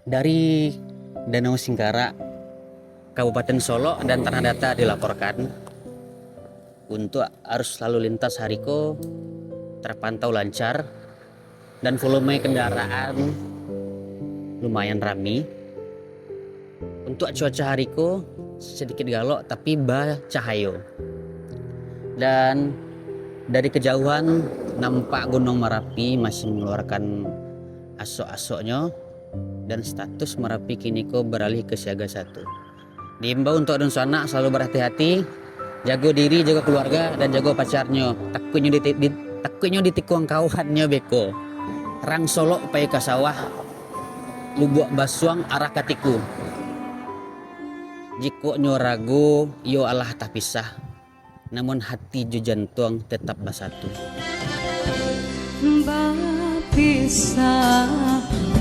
Dari Danau Singkara, Kabupaten Solo dan Tanah Datar dilaporkan untuk arus lalu lintas hariko terpantau lancar dan volume kendaraan lumayan ramai. Untuk cuaca hariko sedikit galok tapi cahayo. Dan dari kejauhan nampak Gunung Merapi masih mengeluarkan asok-asoknya dan status Merapi kini beralih ke siaga 1. Diimbau untuk dan anak selalu berhati-hati, jaga diri, jaga keluarga, dan jaga pacarnya. Takutnya ditikung kawannya beko. Rang Solo pai ke sawah, lubuk basuang arah katiku. Jiko nyo ragu, yo Allah tak pisah. Namun hati ju jantung tetap bersatu. Bapisah